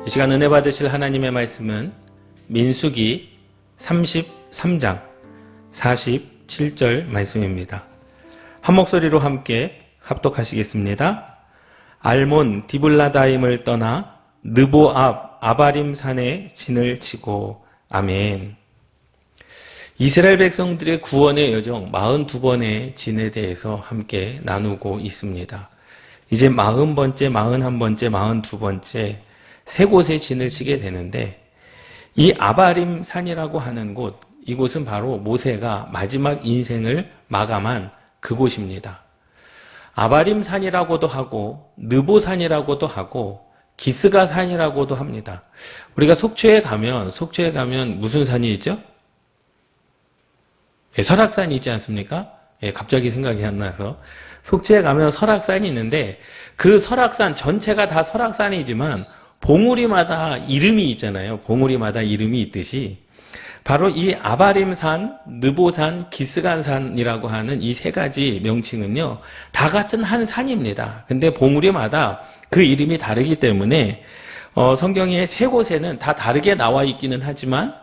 이 시간 은혜 받으실 하나님의 말씀은 민수기 33장 47절 말씀입니다. 한 목소리로 함께 합독하시겠습니다. 알몬 디블라다임을 떠나 느보 앞 아바림 산에 진을 치고. 아멘. 이스라엘 백성들의 구원의 여정 42번의 진에 대해서 함께 나누고 있습니다. 이제 40번째, 41번째, 42번째 세 곳의 진을 치게 되는데, 이 아바림 산이라고 하는 곳, 이곳은 바로 모세가 마지막 인생을 마감한 그곳입니다. 아바림 산이라고도 하고 느보 산이라고도 하고 기스가 산이라고도 합니다. 우리가 속초에 가면 무슨 산이 있죠? 설악산이 있지 않습니까? 갑자기 생각이 안 나서. 속초에 가면 설악산이 있는데, 그 설악산 전체가 다 설악산이지만 봉우리마다 이름이 있잖아요. 봉우리마다 이름이 있듯이 바로 이 아바림산, 느보산, 기스간산이라고 하는 이 세 가지 명칭은요, 다 같은 한 산입니다. 근데 봉우리마다 그 이름이 다르기 때문에 성경의 세 곳에는 다 다르게 나와 있기는 하지만,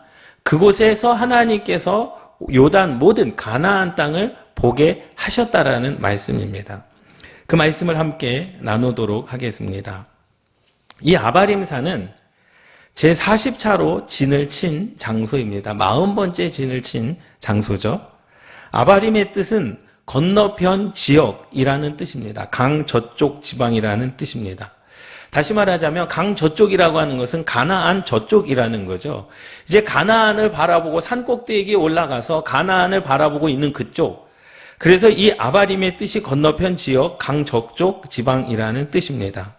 그곳에서 하나님께서 요단 모든 가나안 땅을 보게 하셨다라는 말씀입니다. 그 말씀을 함께 나누도록 하겠습니다. 이 아바림산은 제40차로 진을 친 장소입니다. 40번째 진을 친 장소죠. 아바림의 뜻은 건너편 지역이라는 뜻입니다. 강 저쪽 지방이라는 뜻입니다. 다시 말하자면 강 저쪽이라고 하는 것은 가나안 저쪽이라는 거죠. 이제 가나안을 바라보고 산 꼭대기에 올라가서 가나안을 바라보고 있는 그쪽. 그래서 이 아바림의 뜻이 건너편 지역, 강 저쪽 지방이라는 뜻입니다.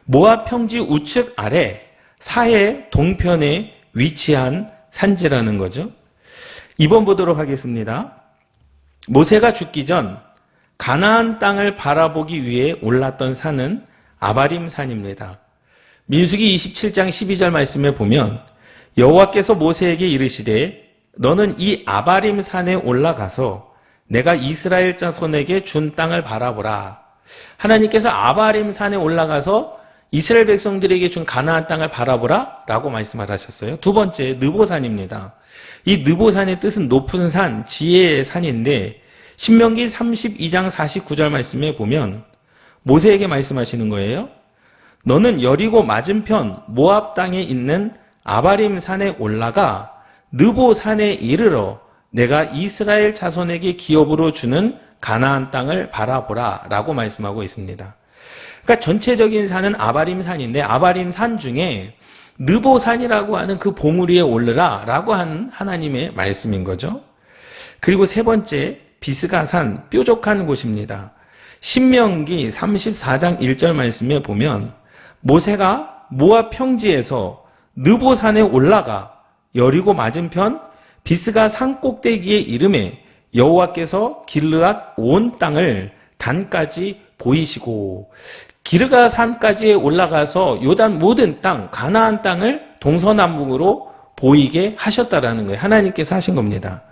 모압 평지 우측 아래 사해 동편에 위치한 산지라는 거죠. 2번 보도록 하겠습니다. 모세가 죽기 전 가나안 땅을 바라보기 위해 올랐던 산은 아바림 산입니다. 민수기 27장 12절 말씀에 보면 여호와께서 모세에게 이르시되 너는 이 아바림 산에 올라가서 내가 이스라엘 자손에게 준 땅을 바라보라. 하나님께서 아바림 산에 올라가서 이스라엘 백성들에게 준 가나안 땅을 바라보라 라고 말씀을 하셨어요. 두 번째, 느보산입니다. 이 느보산의 뜻은 높은 산, 지혜의 산인데 신명기 32장 49절 말씀에 보면 모세에게 말씀하시는 거예요. 너는 여리고 맞은편 모압 땅에 있는 아바림 산에 올라가 느보산에 이르러 내가 이스라엘 자손에게 기업으로 주는 가나안 땅을 바라보라 라고 말씀하고 있습니다. 그러니까 전체적인 산은 아바림 산인데 아바림 산 중에 느보산이라고 하는 그 봉우리에 오르라 라고 한 하나님의 말씀인 거죠. 그리고 세 번째, 비스가산, 뾰족한 곳입니다. 신명기 34장 1절 말씀에 보면 모세가 모압 평지에서 느보산에 올라가 여리고 맞은편 비스가 산 꼭대기에 이름에 여호와께서 길르앗 온 땅을 단까지 보이시고, 기르가 산까지 올라가서 요단 모든 땅, 가나안 땅을 동서남북으로 보이게 하셨다라는 거예요. 하나님께서 하신 겁니다.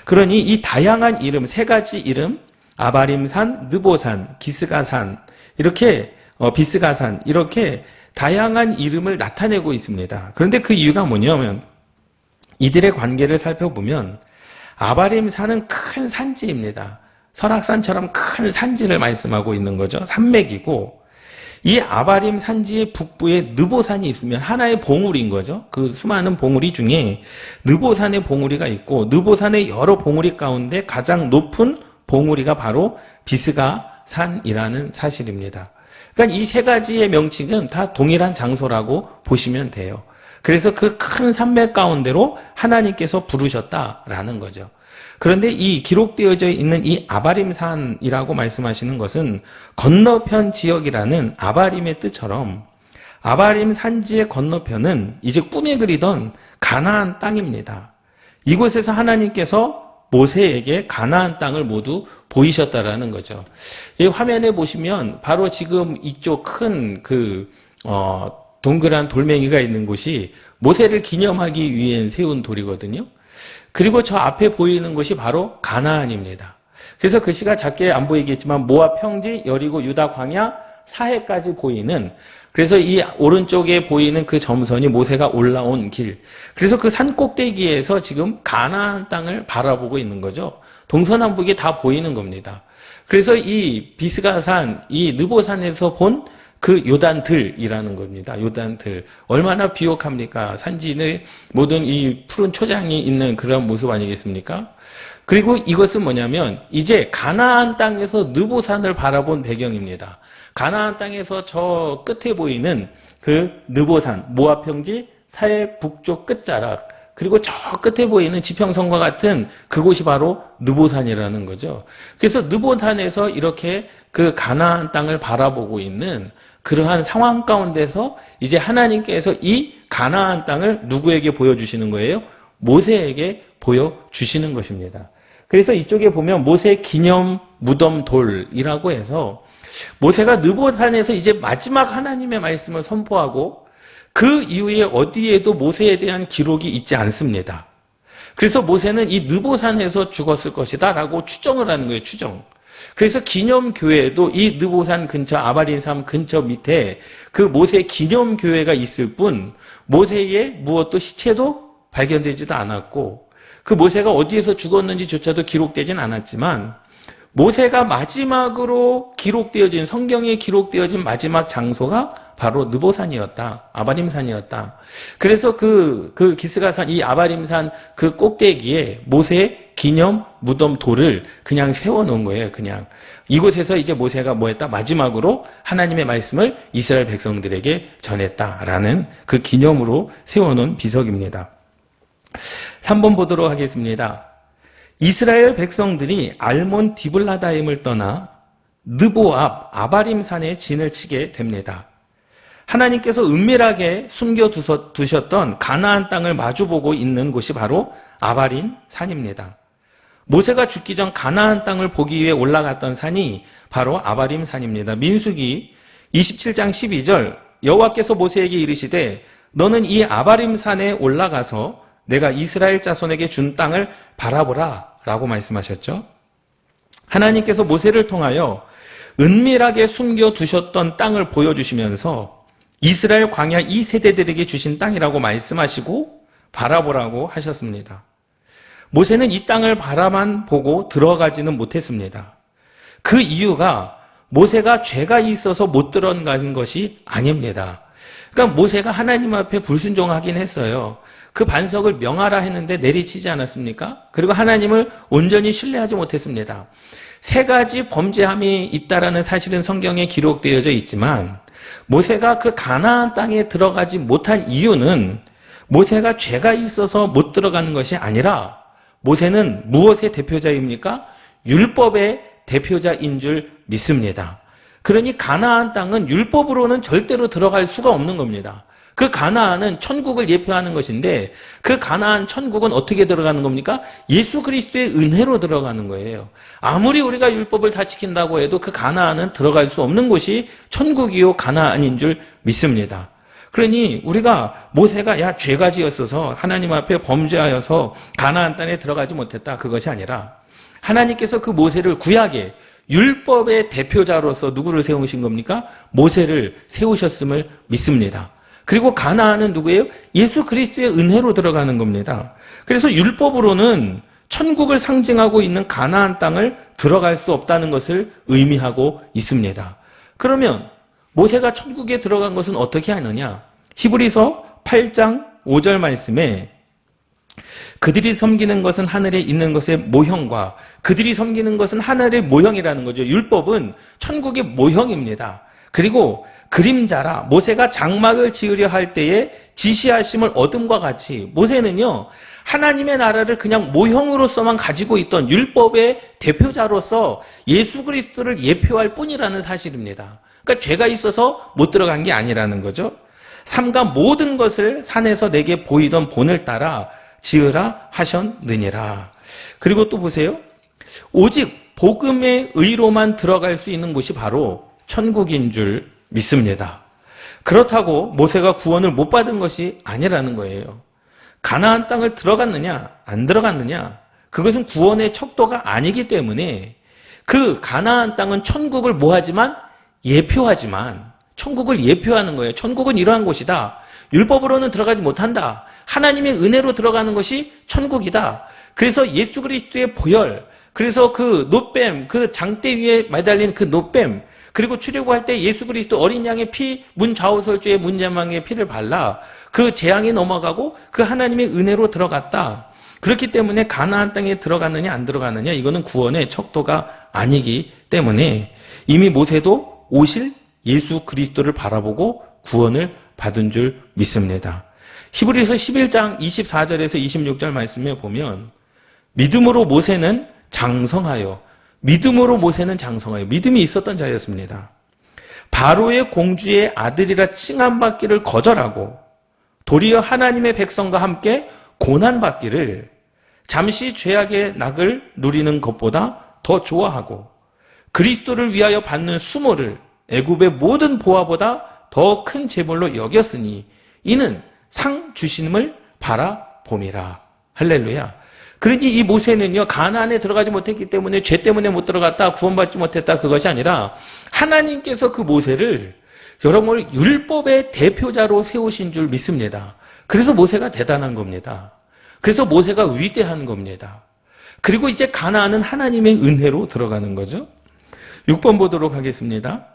그러니 이 다양한 이름, 세 가지 이름, 아바림산, 느보산, 기스가산, 이렇게 비스가산, 이렇게 다양한 이름을 나타내고 있습니다. 그런데 그 이유가 뭐냐면 이들의 관계를 살펴보면 아바림산은 큰 산지입니다. 설악산처럼 큰 산지를 말씀하고 있는 거죠. 산맥이고, 이 아바림 산지의 북부에 느보산이 있으면 하나의 봉우리인 거죠. 그 수많은 봉우리 중에 느보산의 봉우리가 있고, 느보산의 여러 봉우리 가운데 가장 높은 봉우리가 바로 비스가산이라는 사실입니다. 그러니까 이 세 가지의 명칭은 다 동일한 장소라고 보시면 돼요. 그래서 그 큰 산맥 가운데로 하나님께서 부르셨다라는 거죠. 그런데 이 기록되어져 있는 이 아바림산이라고 말씀하시는 것은 건너편 지역이라는 아바림의 뜻처럼 아바림 산지의 건너편은 이제 꿈에 그리던 가나안 땅입니다. 이곳에서 하나님께서 모세에게 가나안 땅을 모두 보이셨다라는 거죠. 이 화면에 보시면 바로 지금 이쪽 큰 동그란 돌멩이가 있는 곳이 모세를 기념하기 위해 세운 돌이거든요. 그리고 저 앞에 보이는 것이 바로 가나안입니다. 그래서 글씨가 작게 안 보이겠지만 모압 평지, 여리고, 유다 광야, 사해까지 보이는, 그래서 이 오른쪽에 보이는 그 점선이 모세가 올라온 길. 그래서 그 산 꼭대기에서 지금 가나안 땅을 바라보고 있는 거죠. 동서남북이 다 보이는 겁니다. 그래서 이 비스가산, 이 느보산에서 본 그 요단들이라는 겁니다. 요단들. 얼마나 비옥합니까? 산지의 모든 이 푸른 초장이 있는 그런 모습 아니겠습니까? 그리고 이것은 뭐냐면 이제 가나안 땅에서 느보산을 바라본 배경입니다. 가나안 땅에서 저 끝에 보이는 그 느보산, 모압 평지 사해 북쪽 끝자락, 그리고 저 끝에 보이는 지평선과 같은 그곳이 바로 느보산이라는 거죠. 그래서 느보산에서 이렇게 그 가나안 땅을 바라보고 있는 그러한 상황 가운데서 이제 하나님께서 이 가나안 땅을 누구에게 보여주시는 거예요? 모세에게 보여주시는 것입니다. 그래서 이쪽에 보면 모세 기념 무덤 돌이라고 해서 모세가 느보산에서 이제 마지막 하나님의 말씀을 선포하고 그 이후에 어디에도 모세에 대한 기록이 있지 않습니다. 그래서 모세는 이 느보산에서 죽었을 것이다 라고 추정을 하는 거예요. 추정. 그래서 기념교회도 이 느보산 근처 아바린산 근처 밑에 그 모세 기념교회가 있을 뿐 모세의 무엇도 시체도 발견되지도 않았고 그 모세가 어디에서 죽었는지조차도 기록되진 않았지만 모세가 마지막으로 기록되어진 성경에 기록되어진 마지막 장소가 바로 느보산이었다. 아바림산이었다. 그래서 그 기스가산 이 아바림산 그 꼭대기에 모세의 기념 무덤 돌을 그냥 세워놓은 거예요. 그냥 이곳에서 이제 모세가 뭐했다? 마지막으로 하나님의 말씀을 이스라엘 백성들에게 전했다라는 그 기념으로 세워놓은 비석입니다. 3번 보도록 하겠습니다. 이스라엘 백성들이 알몬 디블라다임을 떠나 느보 앞 아바림산에 진을 치게 됩니다. 하나님께서 은밀하게 숨겨두셨던 가나안 땅을 마주보고 있는 곳이 바로 아바린 산입니다. 모세가 죽기 전 가나안 땅을 보기 위해 올라갔던 산이 바로 아바림 산입니다. 민수기 27장 12절 여호와께서 모세에게 이르시되 너는 이 아바림 산에 올라가서 내가 이스라엘 자손에게 준 땅을 바라보라 라고 말씀하셨죠. 하나님께서 모세를 통하여 은밀하게 숨겨두셨던 땅을 보여주시면서 이스라엘 광야 2세대들에게 주신 땅이라고 말씀하시고 바라보라고 하셨습니다. 모세는 이 땅을 바라만 보고 들어가지는 못했습니다. 그 이유가 모세가 죄가 있어서 못 들어간 것이 아닙니다. 그러니까 모세가 하나님 앞에 불순종하긴 했어요. 그 반석을 명하라 했는데 내리치지 않았습니까? 그리고 하나님을 온전히 신뢰하지 못했습니다. 세 가지 범죄함이 있다라는 사실은 성경에 기록되어져 있지만 모세가 그 가나안 땅에 들어가지 못한 이유는 모세가 죄가 있어서 못 들어가는 것이 아니라 모세는 무엇의 대표자입니까? 율법의 대표자인 줄 믿습니다. 그러니 가나안 땅은 율법으로는 절대로 들어갈 수가 없는 겁니다. 그 가나안은 천국을 예표하는 것인데 그 가나안 천국은 어떻게 들어가는 겁니까? 예수 그리스도의 은혜로 들어가는 거예요. 아무리 우리가 율법을 다 지킨다고 해도 그 가나안은 들어갈 수 없는 곳이 천국이요 가나안인 줄 믿습니다. 그러니 우리가 모세가 죄가 지었어서 하나님 앞에 범죄하여서 가나안 땅에 들어가지 못했다. 그것이 아니라 하나님께서 그 모세를 구약의 율법의 대표자로서 누구를 세우신 겁니까? 모세를 세우셨음을 믿습니다. 그리고 가나안은 누구예요? 예수 그리스도의 은혜로 들어가는 겁니다. 그래서 율법으로는 천국을 상징하고 있는 가나안 땅을 들어갈 수 없다는 것을 의미하고 있습니다. 그러면 모세가 천국에 들어간 것은 어떻게 하느냐? 히브리서 8장 5절 말씀에 그들이 섬기는 것은 하늘에 있는 것의 모형과 그들이 섬기는 것은 하늘의 모형이라는 거죠. 율법은 천국의 모형입니다. 그리고 그림자라 모세가 장막을 지으려 할 때에 지시하심을 얻음과 같이 모세는요 하나님의 나라를 그냥 모형으로서만 가지고 있던 율법의 대표자로서 예수 그리스도를 예표할 뿐이라는 사실입니다. 그러니까 죄가 있어서 못 들어간 게 아니라는 거죠. 삼가 모든 것을 산에서 내게 보이던 본을 따라 지으라 하셨느니라. 그리고 또 보세요. 오직 복음의 의로만 들어갈 수 있는 곳이 바로 천국인 줄 믿습니다. 그렇다고 모세가 구원을 못 받은 것이 아니라는 거예요. 가나안 땅을 들어갔느냐 안 들어갔느냐 그것은 구원의 척도가 아니기 때문에 그 가나안 땅은 천국을 뭐하지만 예표하지만 천국을 예표하는 거예요. 천국은 이러한 곳이다. 율법으로는 들어가지 못한다. 하나님의 은혜로 들어가는 것이 천국이다. 그래서 예수 그리스도의 보혈, 그래서 그 놋뱀, 그 장대 위에 매달린 그 놋뱀, 그리고 출애굽할 때 예수 그리스도 어린 양의 피, 문 좌우설주의 문제망의 피를 발라 그 재앙이 넘어가고 그 하나님의 은혜로 들어갔다. 그렇기 때문에 가나안 땅에 들어갔느냐 안 들어갔느냐 이거는 구원의 척도가 아니기 때문에 이미 모세도 오실 예수 그리스도를 바라보고 구원을 받은 줄 믿습니다. 히브리서 11장 24절에서 26절 말씀에 보면 믿음으로 모세는 장성하여 믿음이 있었던 자였습니다. 바로의 공주의 아들이라 칭함받기를 거절하고 도리어 하나님의 백성과 함께 고난받기를 잠시 죄악의 낙을 누리는 것보다 더 좋아하고 그리스도를 위하여 받는 수모를 애굽의 모든 보화보다 더 큰 제물로 여겼으니 이는 상 주심을 바라봄이라. 할렐루야. 그러니 이 모세는요, 가나안에 들어가지 못했기 때문에 죄 때문에 못 들어갔다, 구원받지 못했다, 그것이 아니라 하나님께서 그 모세를 여러분을 율법의 대표자로 세우신 줄 믿습니다. 그래서 모세가 대단한 겁니다. 그래서 모세가 위대한 겁니다. 그리고 이제 가나안은 하나님의 은혜로 들어가는 거죠. 6번 보도록 하겠습니다.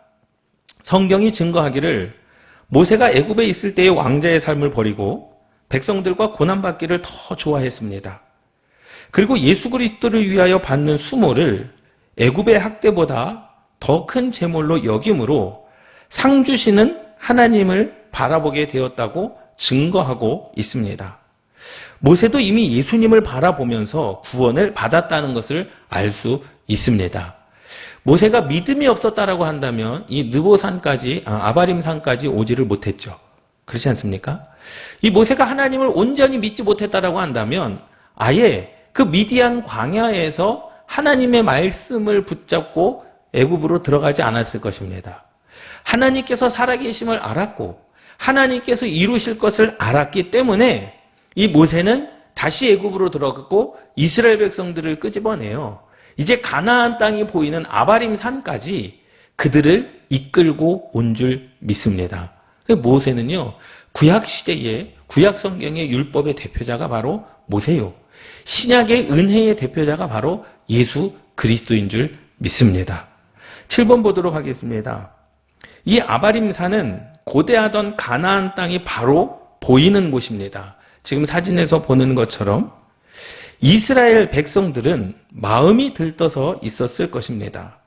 성경이 증거하기를 모세가 애굽에 있을 때의 왕자의 삶을 버리고 백성들과 고난받기를 더 좋아했습니다. 그리고 예수 그리스도를 위하여 받는 수모를 애굽의 학대보다 더 큰 제물로 여김으로 상 주시는 하나님을 바라보게 되었다고 증거하고 있습니다. 모세도 이미 예수님을 바라보면서 구원을 받았다는 것을 알 수 있습니다. 모세가 믿음이 없었다라고 한다면 이 느보산까지, 아바림산까지 오지를 못했죠. 그렇지 않습니까? 이 모세가 하나님을 온전히 믿지 못했다라고 한다면 아예 그 미디안 광야에서 하나님의 말씀을 붙잡고 애굽으로 들어가지 않았을 것입니다. 하나님께서 살아계심을 알았고 하나님께서 이루실 것을 알았기 때문에 이 모세는 다시 애굽으로 들어갔고 이스라엘 백성들을 끄집어내요. 이제 가나안 땅이 보이는 아바림 산까지 그들을 이끌고 온 줄 믿습니다. 모세는요, 구약 시대의 구약 성경의 율법의 대표자가 바로 모세요. 신약의 은혜의 대표자가 바로 예수 그리스도인 줄 믿습니다. 7번 보도록 하겠습니다. 이 아바림 산은 고대하던 가나안 땅이 바로 보이는 곳입니다. 지금 사진에서 보는 것처럼 이스라엘 백성들은 마음이 들떠서 있었을 것입니다.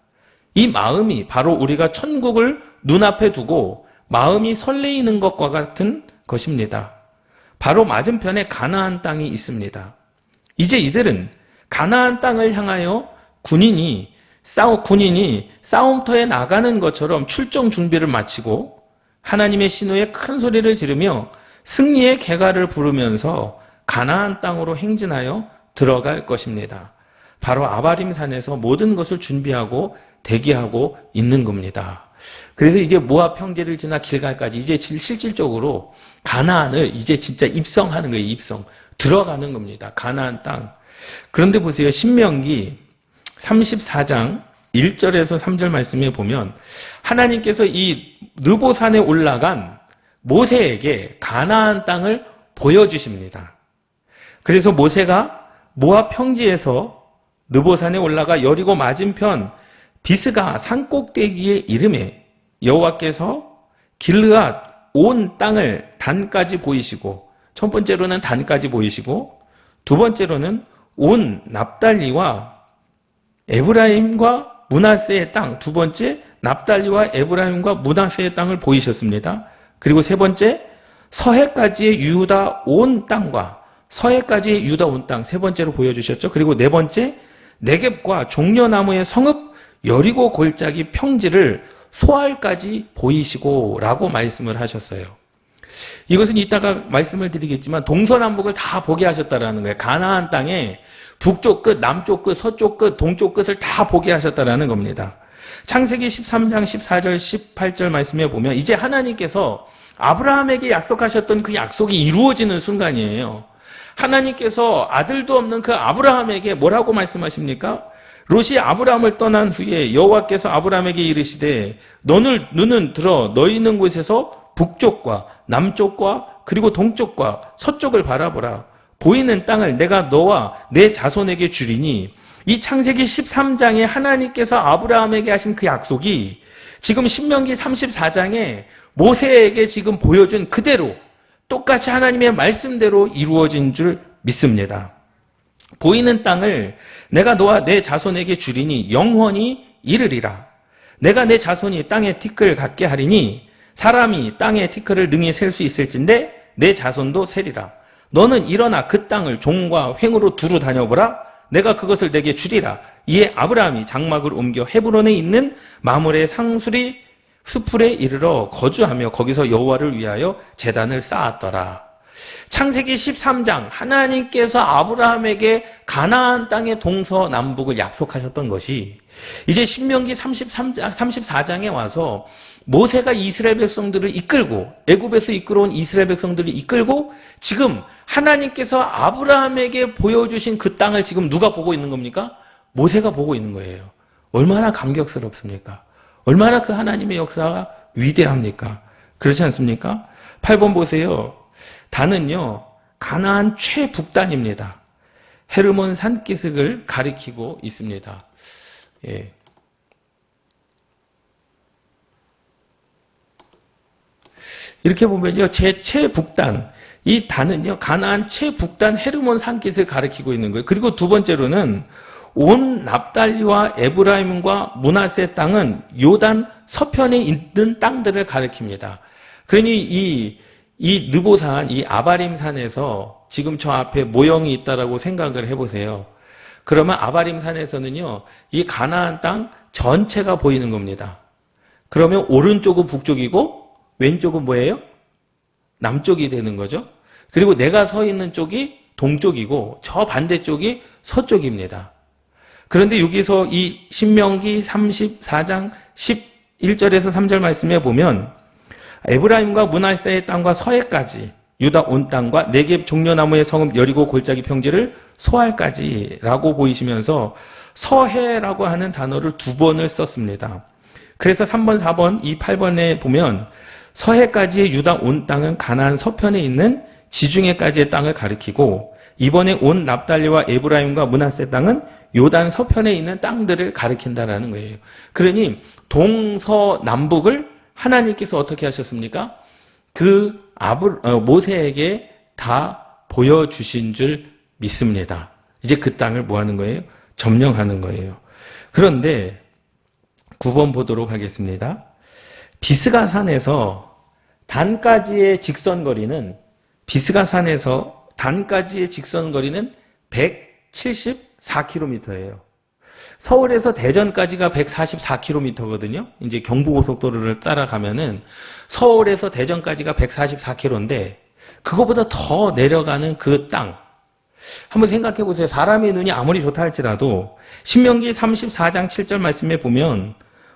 이 마음이 바로 우리가 천국을 눈앞에 두고 마음이 설레이는 것과 같은 것입니다. 바로 맞은편에 가나안 땅이 있습니다. 이제 이들은 가나안 땅을 향하여 군인이 싸움터에 나가는 것처럼 출정 준비를 마치고 하나님의 신호에 큰 소리를 지르며 승리의 개가를 부르면서 가나안 땅으로 행진하여 들어갈 것입니다. 바로 아바림산에서 모든 것을 준비하고 대기하고 있는 겁니다. 그래서 이제 모압 평지를 지나 길갈까지 이제 실질적으로 가나안을 이제 진짜 입성하는 거예요. 들어가는 겁니다. 가나안 땅. 그런데 보세요. 신명기 34장 1절에서 3절 말씀에 보면 하나님께서 이 느보산에 올라간 모세에게 가나안 땅을 보여주십니다. 그래서 모세가 모압 평지에서 느보산에 올라가 여리고 맞은편 비스가 산꼭대기에 이름에 여호와께서 길르앗 온 땅을 단까지 보이시고, 첫 번째로는 단까지 보이시고 두 번째로는 온 납달리와 에브라임과 므낫세의 땅, 두 번째 납달리와 에브라임과 므낫세의 땅을 보이셨습니다. 그리고 세 번째 서해까지의 유다 온 땅과 서해까지의 유다 온 땅 세 번째로 보여주셨죠. 그리고 네 번째 네겝과 종려나무의 성읍 여리고 골짜기 평지를 소알까지 보이시고 라고 말씀을 하셨어요. 이것은 이따가 말씀을 드리겠지만 동서남북을 다 보게 하셨다라는 거예요. 가나안 땅에 북쪽 끝, 남쪽 끝, 서쪽 끝, 동쪽 끝을 다 보게 하셨다라는 겁니다. 창세기 13장 14절 18절 말씀에 보면 이제 하나님께서 아브라함에게 약속하셨던 그 약속이 이루어지는 순간이에요. 하나님께서 아들도 없는 그 아브라함에게 뭐라고 말씀하십니까? 롯이 아브라함을 떠난 후에 여호와께서 아브라함에게 이르시되 너는 들어 너희 있는 곳에서 북쪽과 남쪽과 그리고 동쪽과 서쪽을 바라보라. 보이는 땅을 내가 너와 내 자손에게 주리니 이 창세기 13장에 하나님께서 아브라함에게 하신 그 약속이 지금 신명기 34장에 모세에게 지금 보여준 그대로 똑같이 하나님의 말씀대로 이루어진 줄 믿습니다. 보이는 땅을 내가 너와 내 자손에게 주리니 영원히 이르리라. 내가 내 자손이 땅에 티끌 갖게 하리니 사람이 땅에 티끌을 능히 셀 수 있을진데 내 자손도 세리라. 너는 일어나 그 땅을 종과 횡으로 두루 다녀보라. 내가 그것을 내게 주리라. 이에 아브라함이 장막을 옮겨 헤브론에 있는 마므레 상수리 수풀에 이르러 거주하며 거기서 여호와를 위하여 제단을 쌓았더라. 창세기 13장 하나님께서 아브라함에게 가나안 땅의 동서남북을 약속하셨던 것이 이제 신명기 34장에 와서 모세가 이스라엘 백성들을 이끌고 애굽에서 이끌어온 이스라엘 백성들을 이끌고 지금 하나님께서 아브라함에게 보여주신 그 땅을 지금 누가 보고 있는 겁니까? 모세가 보고 있는 거예요. 얼마나 감격스럽습니까? 얼마나 그 하나님의 역사가 위대합니까? 그렇지 않습니까? 8번 보세요. 단은요, 가나안 최북단입니다. 헤르몬 산기슭을 가리키고 있습니다. 예. 이렇게 보면요, 최북단, 이 단은요, 가나안 최북단 헤르몬 산기슭을 가리키고 있는 거예요. 그리고 두 번째로는 온 납달리와 에브라임과 므낫세 땅은 요단 서편에 있는 땅들을 가리킵니다. 그러니 이 느보산, 이 아바림 산에서 지금 저 앞에 모형이 있다라고 생각을 해보세요. 그러면 아바림 산에서는요, 이 가나안 땅 전체가 보이는 겁니다. 그러면 오른쪽은 북쪽이고 왼쪽은 뭐예요? 남쪽이 되는 거죠. 그리고 내가 서 있는 쪽이 동쪽이고 저 반대쪽이 서쪽입니다. 그런데 여기서 이 신명기 34장 11절에서 3절 말씀에 보면 에브라임과 므낫세의 땅과 서해까지 유다 온 땅과 네겝 종려나무의 성읍 여리고 골짜기 평지를 소알까지라고 보이시면서 서해라고 하는 단어를 두 번을 썼습니다. 그래서 3번, 4번, 이 8번에 보면 서해까지의 유다 온 땅은 가나안 서편에 있는 지중해까지의 땅을 가리키고 이번에 온 납달리와 에브라임과 므낫세 땅은 요단 서편에 있는 땅들을 가리킨다라는 거예요. 그러니 동서남북을 하나님께서 어떻게 하셨습니까? 모세에게 다 보여주신 줄 믿습니다. 이제 그 땅을 뭐 하는 거예요? 점령하는 거예요. 그런데 9번 보도록 하겠습니다. 비스가산에서 단까지의 직선거리는 174km예요. 서울에서 대전까지가 144km거든요. 이제 경부고속도로를 따라가면은 서울에서 대전까지가 144km인데 그거보다 더 내려가는 그 땅. 한번 생각해 보세요. 사람의 눈이 아무리 좋다 할지라도 신명기 34장 7절 말씀에 보면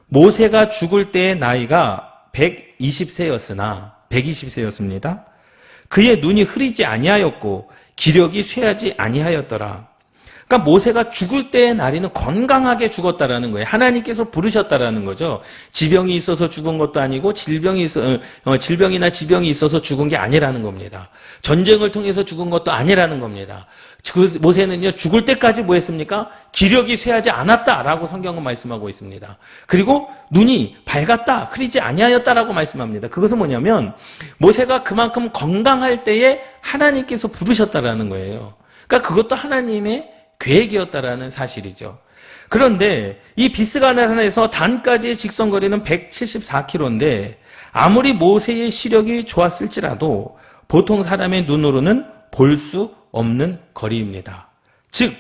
모세가 죽을 때의 나이가 120세였습니다. 그의 눈이 흐리지 아니하였고 기력이 쇠하지 아니하였더라. 그러니까 모세가 죽을 때의 날에는 건강하게 죽었다라는 거예요. 하나님께서 부르셨다라는 거죠. 지병이 있어서 죽은 것도 아니고 질병이나 지병이 있어서 죽은 게 아니라는 겁니다. 전쟁을 통해서 죽은 것도 아니라는 겁니다. 그 모세는요, 죽을 때까지 뭐 했습니까? 기력이 쇠하지 않았다라고 성경은 말씀하고 있습니다. 그리고 눈이 밝았다, 흐리지 아니하였다라고 말씀합니다. 그것은 뭐냐면 모세가 그만큼 건강할 때에 하나님께서 부르셨다라는 거예요. 그러니까 그것도 하나님의 계획이었다라는 사실이죠. 그런데 이 비스가산에서 단까지의 직선거리는 174km인데 아무리 모세의 시력이 좋았을지라도 보통 사람의 눈으로는 볼 수 없는 거리입니다. 즉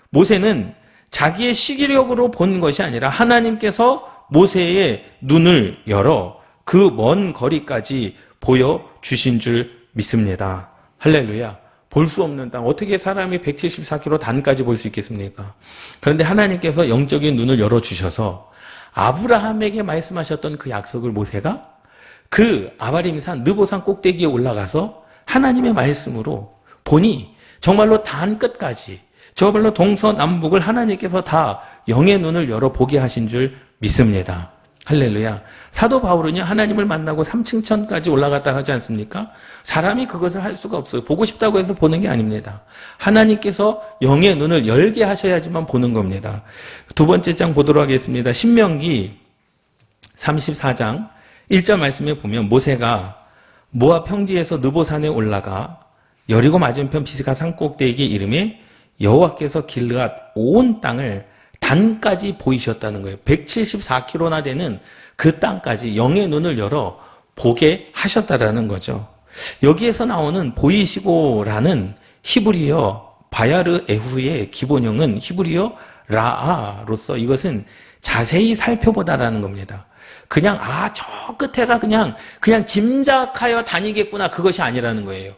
모세는 자기의 시기력으로 본 것이 아니라 하나님께서 모세의 눈을 열어 그 먼 거리까지 보여주신 줄 믿습니다. 할렐루야. 볼 수 없는 땅, 어떻게 사람이 174km 단까지 볼 수 있겠습니까? 그런데 하나님께서 영적인 눈을 열어주셔서 아브라함에게 말씀하셨던 그 약속을 모세가 그 아바림산, 느보산 꼭대기에 올라가서 하나님의 말씀으로 보니 정말로 단 끝까지, 정말로 동서남북을 하나님께서 다 영의 눈을 열어 보게 하신 줄 믿습니다. 할렐루야. 사도 바울은요, 하나님을 만나고 3층천까지 올라갔다 하지 않습니까? 사람이 그것을 할 수가 없어요. 보고 싶다고 해서 보는 게 아닙니다. 하나님께서 영의 눈을 열게 하셔야지만 보는 겁니다. 두 번째 장 보도록 하겠습니다. 신명기 34장 1절 말씀에 보면 모세가 모압 평지에서 느보산에 올라가 여리고 맞은편 비스가 산꼭대기에 이름에 여호와께서 길르앗 온 땅을 단까지 보이셨다는 거예요. 174km나 되는 그 땅까지 영의 눈을 열어 보게 하셨다라는 거죠. 여기에서 나오는 보이시고라는 히브리어 바야르 에후의 기본형은 히브리어 라아로서 이것은 자세히 살펴보다라는 겁니다. 그냥 저 끝에가 그냥 짐작하여 다니겠구나, 그것이 아니라는 거예요.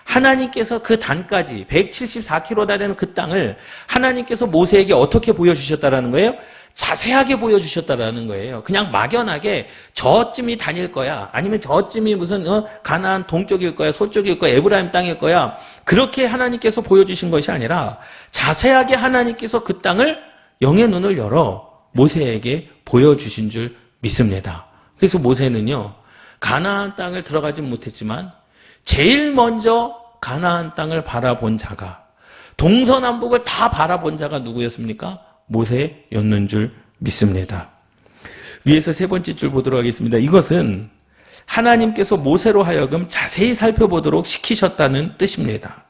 하나님께서 그 단까지 174km나 되는 그 땅을 하나님께서 모세에게 어떻게 보여주셨다라는 거예요? 자세하게 보여주셨다라는 거예요. 그냥 막연하게 저쯤이 다닐 거야, 아니면 저쯤이 무슨 가나안 동쪽일 거야, 서쪽일 거야, 에브라임 땅일 거야, 그렇게 하나님께서 보여주신 것이 아니라 자세하게 하나님께서 그 땅을 영의 눈을 열어 모세에게 보여주신 줄 믿습니다. 그래서 모세는요, 가나안 땅을 들어가진 못했지만 제일 먼저 가나안 땅을 바라본 자가, 동서남북을 다 바라본 자가 누구였습니까? 모세였는 줄 믿습니다. 위에서 세 번째 줄 보도록 하겠습니다. 이것은 하나님께서 모세로 하여금 자세히 살펴보도록 시키셨다는 뜻입니다.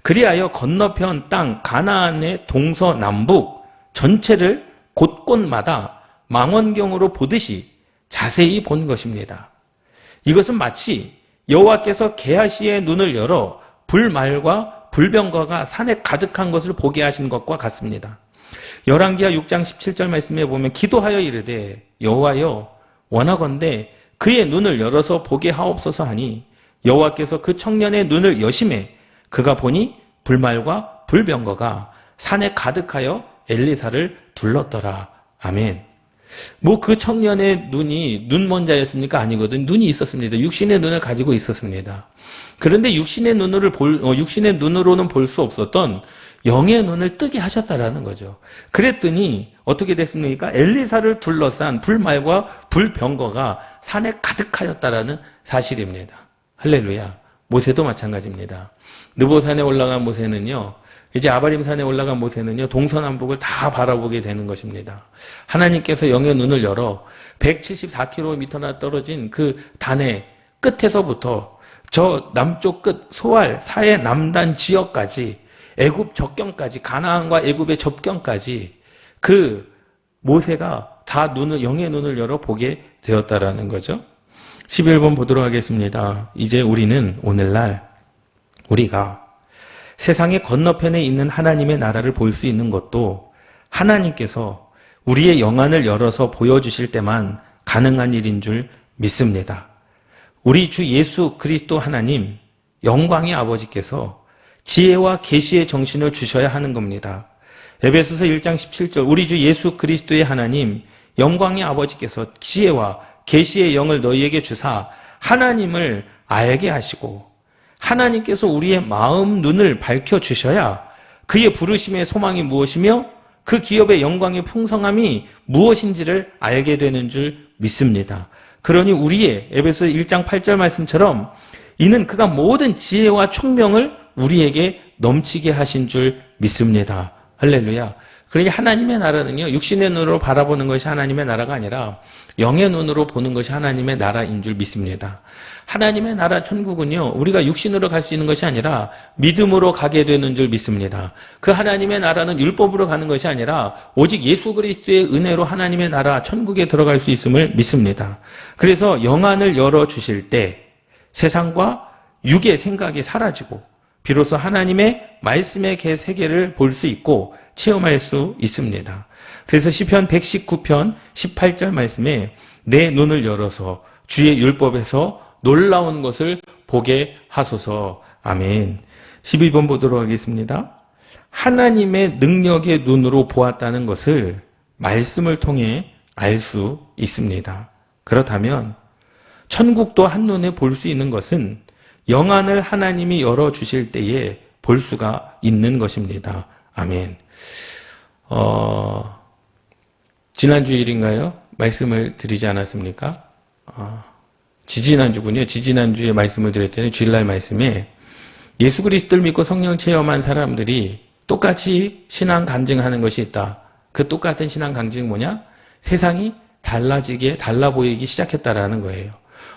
그리하여 건너편 땅 가나안의 동서남북 전체를 곳곳마다 망원경으로 보듯이 자세히 본 것입니다. 이것은 마치 여호와께서 게하시의 눈을 열어 불말과 불병거가 산에 가득한 것을 보게 하신 것과 같습니다. 열왕기하 6장 17절 말씀에 보면 기도하여 이르되 여호와여 원하건대 그의 눈을 열어서 보게 하옵소서 하니 여호와께서 그 청년의 눈을 여심해 그가 보니 불말과 불병거가 산에 가득하여 엘리사를 둘렀더라. 아멘. 그 청년의 눈이 눈먼 자였습니까? 아니거든. 눈이 있었습니다. 육신의 눈을 가지고 있었습니다. 그런데 육신의 눈으로는 볼 수 없었던 영의 눈을 뜨게 하셨다라는 거죠. 그랬더니 어떻게 됐습니까? 엘리사를 둘러싼 불말과 불병거가 산에 가득하였다라는 사실입니다. 할렐루야. 모세도 마찬가지입니다. 느보산에 올라간 모세는요, 이제 아바림산에 올라간 모세는요, 동서남북을 다 바라보게 되는 것입니다. 하나님께서 영의 눈을 열어 174km나 떨어진 그 단의 끝에서부터 저 남쪽 끝 소알 사해 남단 지역까지 애굽 접경까지, 가나안과 애굽의 접경까지 그 모세가 다 영의 눈을 열어 보게 되었다라는 거죠. 11번 보도록 하겠습니다. 이제 우리는 오늘날 우리가 세상의 건너편에 있는 하나님의 나라를 볼 수 있는 것도 하나님께서 우리의 영안을 열어서 보여주실 때만 가능한 일인 줄 믿습니다. 우리 주 예수 그리스도 하나님, 영광의 아버지께서 지혜와 계시의 정신을 주셔야 하는 겁니다. 에베소서 1장 17절 우리 주 예수 그리스도의 하나님, 영광의 아버지께서 지혜와 계시의 영을 너희에게 주사 하나님을 알게 하시고 하나님께서 우리의 마음 눈을 밝혀주셔야 그의 부르심의 소망이 무엇이며 그 기업의 영광의 풍성함이 무엇인지를 알게 되는 줄 믿습니다. 그러니 우리의 에베소 1장 8절 말씀처럼 이는 그가 모든 지혜와 총명을 우리에게 넘치게 하신 줄 믿습니다. 할렐루야. 그러니 하나님의 나라는요, 육신의 눈으로 바라보는 것이 하나님의 나라가 아니라 영의 눈으로 보는 것이 하나님의 나라인 줄 믿습니다. 하나님의 나라 천국은요, 우리가 육신으로 갈 수 있는 것이 아니라 믿음으로 가게 되는 줄 믿습니다. 그 하나님의 나라는 율법으로 가는 것이 아니라 오직 예수 그리스도의 은혜로 하나님의 나라 천국에 들어갈 수 있음을 믿습니다. 그래서 영안을 열어주실 때 세상과 육의 생각이 사라지고 비로소 하나님의 말씀의 세계를 볼 수 있고 체험할 수 있습니다. 그래서 시편 119편 18절 말씀에 내 눈을 열어서 주의 율법에서 놀라운 것을 보게 하소서. 아멘. 12번 보도록 하겠습니다. 하나님의 능력의 눈으로 보았다는 것을 말씀을 통해 알 수 있습니다. 그렇다면 천국도 한눈에 볼 수 있는 것은 영안을 하나님이 열어주실 때에 볼 수가 있는 것입니다. 아멘. 지난 주일인가요? 말씀을 드리지 않았습니까? 지지난주군요. 지지난주에 말씀을 드렸잖아요. 주일날 말씀에 예수 그리스도를 믿고 성령 체험한 사람들이 똑같이 신앙 간증하는 것이 있다. 그 똑같은 신앙 간증이 뭐냐? 세상이 달라 보이기 시작했다라는 거예요.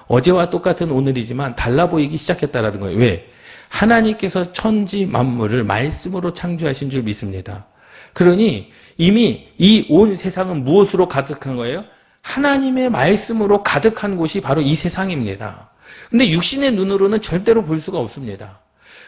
어제와 똑같은 오늘이지만 달라 보이기 시작했다라는 거예요. 왜? 하나님께서 천지 만물을 말씀으로 창조하신 줄 믿습니다. 그러니 이미 이 온 세상은 무엇으로 가득한 거예요? 하나님의 말씀으로 가득한 곳이 바로 이 세상입니다. 근데 육신의 눈으로는 절대로 볼 수가 없습니다.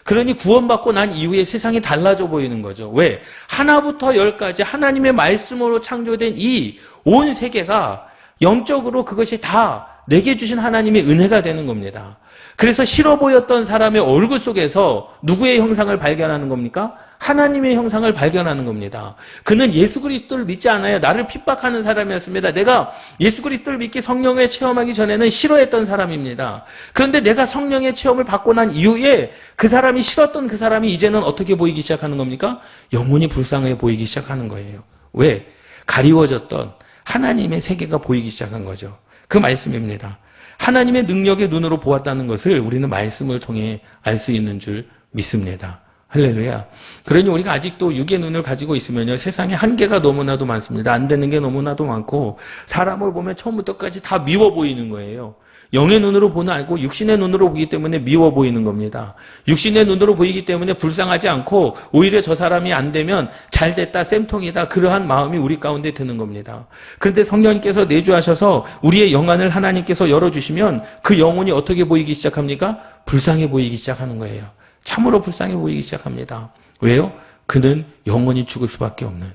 그러니 구원받고 난 이후에 세상이 달라져 보이는 거죠. 왜? 하나부터 열까지 하나님의 말씀으로 창조된 이 온 세계가 영적으로 그것이 다 내게 주신 하나님의 은혜가 되는 겁니다. 그래서 싫어 보였던 사람의 얼굴 속에서 누구의 형상을 발견하는 겁니까? 하나님의 형상을 발견하는 겁니다. 그는 예수 그리스도를 믿지 않아요. 나를 핍박하는 사람이었습니다. 내가 예수 그리스도를 믿기 성령의 체험하기 전에는 싫어했던 사람입니다. 그런데 내가 성령의 체험을 받고 난 이후에 그 사람이 싫었던 그 사람이 이제는 어떻게 보이기 시작하는 겁니까? 영혼이 불쌍해 보이기 시작하는 거예요. 왜? 가리워졌던 하나님의 세계가 보이기 시작한 거죠. 그 말씀입니다. 하나님의 능력의 눈으로 보았다는 것을 우리는 말씀을 통해 알 수 있는 줄 믿습니다. 할렐루야. 그러니 우리가 아직도 육의 눈을 가지고 있으면요, 세상에 한계가 너무나도 많습니다. 안 되는 게 너무나도 많고, 사람을 보면 처음부터까지 다 미워 보이는 거예요. 영의 눈으로 보는 알고 육신의 눈으로 보기 때문에 미워 보이는 겁니다. 육신의 눈으로 보이기 때문에 불쌍하지 않고 오히려 저 사람이 안 되면 잘 됐다, 쌤통이다, 그러한 마음이 우리 가운데 드는 겁니다. 그런데 성령님께서 내주하셔서 우리의 영안을 하나님께서 열어주시면 그 영혼이 어떻게 보이기 시작합니까? 불쌍해 보이기 시작하는 거예요. 참으로 불쌍해 보이기 시작합니다. 왜요? 그는 영원히 죽을 수밖에 없는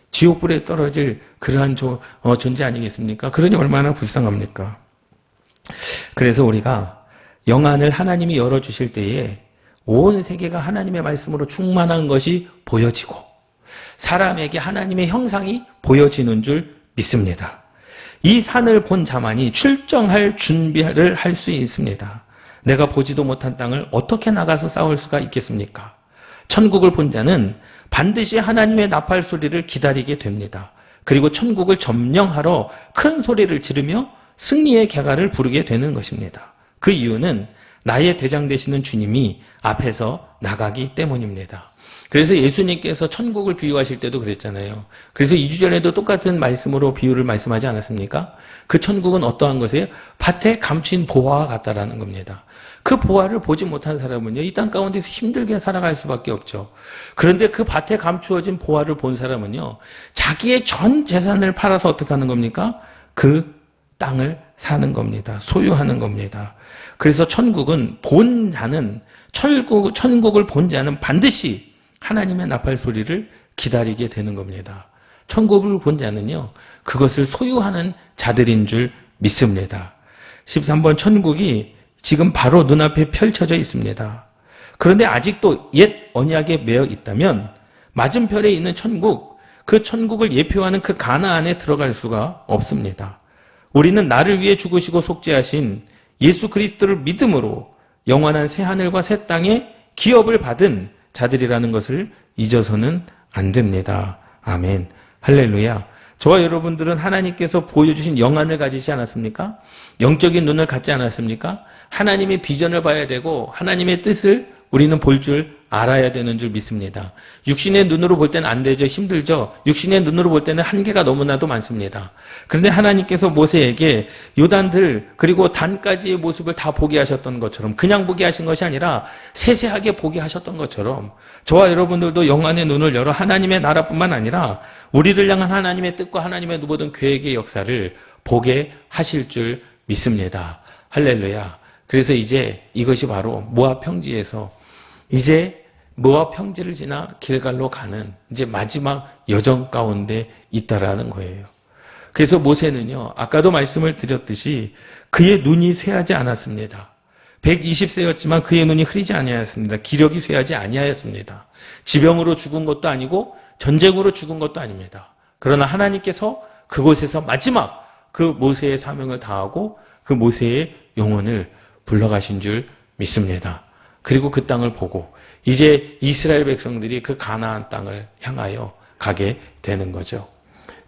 지옥불에 떨어질 그러한 존재 아니겠습니까? 그러니 얼마나 불쌍합니까? 그래서 우리가 영안을 하나님이 열어주실 때에 온 세계가 하나님의 말씀으로 충만한 것이 보여지고 사람에게 하나님의 형상이 보여지는 줄 믿습니다. 이 산을 본 자만이 출정할 준비를 할 수 있습니다. 내가 보지도 못한 땅을 어떻게 나가서 싸울 수가 있겠습니까? 천국을 본 자는 반드시 하나님의 나팔 소리를 기다리게 됩니다. 그리고 천국을 점령하러 큰 소리를 지르며 승리의 곶가를 부르게 되는 것입니다. 그 이유는 나의 대장 되시는 주님이 앞에서 나가기 때문입니다. 그래서 예수님께서 천국을 비유하실 때도 그랬잖아요. 그래서 2주 전에도 똑같은 말씀으로 비유를 말씀하지 않았습니까? 그 천국은 어떠한 것이에요? 밭에 감춘 보화와 같다라는 겁니다. 그 보화를 보지 못한 사람은요, 이 땅 가운데서 힘들게 살아갈 수밖에 없죠. 그런데 그 밭에 감추어진 보화를 본 사람은요, 자기의 전 재산을 팔아서 어떻게 하는 겁니까? 그 땅을 사는 겁니다. 소유하는 겁니다. 그래서 천국은 본 자는, 천국을 본 자는 반드시 하나님의 나팔 소리를 기다리게 되는 겁니다. 천국을 본 자는요, 그것을 소유하는 자들인 줄 믿습니다. 13번 천국이 지금 바로 눈앞에 펼쳐져 있습니다. 그런데 아직도 옛 언약에 매여 있다면 맞은편에 있는 천국, 그 천국을 예표하는 그 가나안에 들어갈 수가 없습니다. 우리는 나를 위해 죽으시고 속죄하신 예수 그리스도를 믿음으로 영원한 새하늘과 새 땅의 기업을 받은 자들이라는 것을 잊어서는 안 됩니다. 아멘. 할렐루야. 저와 여러분들은 하나님께서 보여주신 영안을 가지지 않았습니까? 영적인 눈을 갖지 않았습니까? 하나님의 비전을 봐야 되고 하나님의 뜻을 우리는 볼 줄 알아야 되는 줄 믿습니다. 육신의 눈으로 볼 때는 안 되죠. 힘들죠. 육신의 눈으로 볼 때는 한계가 너무나도 많습니다. 그런데 하나님께서 모세에게 요단들 그리고 단까지의 모습을 다 보게 하셨던 것처럼, 그냥 보게 하신 것이 아니라 세세하게 보게 하셨던 것처럼 저와 여러분들도 영안의 눈을 열어 하나님의 나라뿐만 아니라 우리를 향한 하나님의 뜻과 하나님의 모든 계획의 역사를 보게 하실 줄 믿습니다. 할렐루야. 그래서 이제 이것이 바로 모압 평지에서 이제 모압 평지를 지나 길갈로 가는 이제 마지막 여정 가운데 있다라는 거예요. 그래서 모세는요, 아까도 말씀을 드렸듯이 그의 눈이 쇠하지 않았습니다. 120세였지만 그의 눈이 흐리지 아니하였습니다. 기력이 쇠하지 아니하였습니다. 지병으로 죽은 것도 아니고 전쟁으로 죽은 것도 아닙니다. 그러나 하나님께서 그곳에서 마지막 그 모세의 사명을 다하고 그 모세의 영혼을 불러가신 줄 믿습니다. 그리고 그 땅을 보고 이제 이스라엘 백성들이 그 가나안 땅을 향하여 가게 되는 거죠.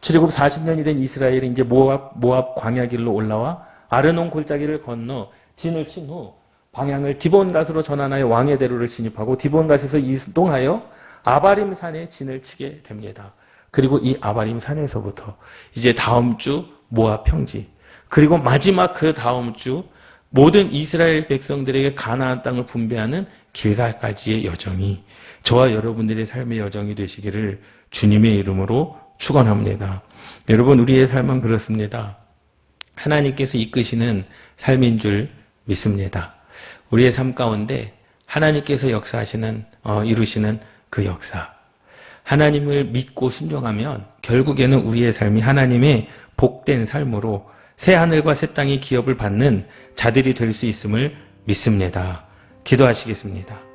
출애굽 40년이 된 이스라엘이 이제 모압 광야길로 올라와 아르논 골짜기를 건너 진을 친 후 방향을 디본갓으로 전환하여 왕의 대로를 진입하고 디본갓에서 이동하여 아바림 산에 진을 치게 됩니다. 그리고 이 아바림 산에서부터 이제 다음 주 모압 평지, 그리고 마지막 그 다음 주 모든 이스라엘 백성들에게 가나안 땅을 분배하는 길갈까지의 여정이 저와 여러분들의 삶의 여정이 되시기를 주님의 이름으로 축원합니다. 여러분, 우리의 삶은 그렇습니다. 하나님께서 이끄시는 삶인 줄 믿습니다. 우리의 삶 가운데 하나님께서 역사하시는 이루시는 그 역사, 하나님을 믿고 순종하면 결국에는 우리의 삶이 하나님의 복된 삶으로 새 하늘과 새 땅의 기업을 받는 자들이 될 수 있음을 믿습니다. 기도하시겠습니다.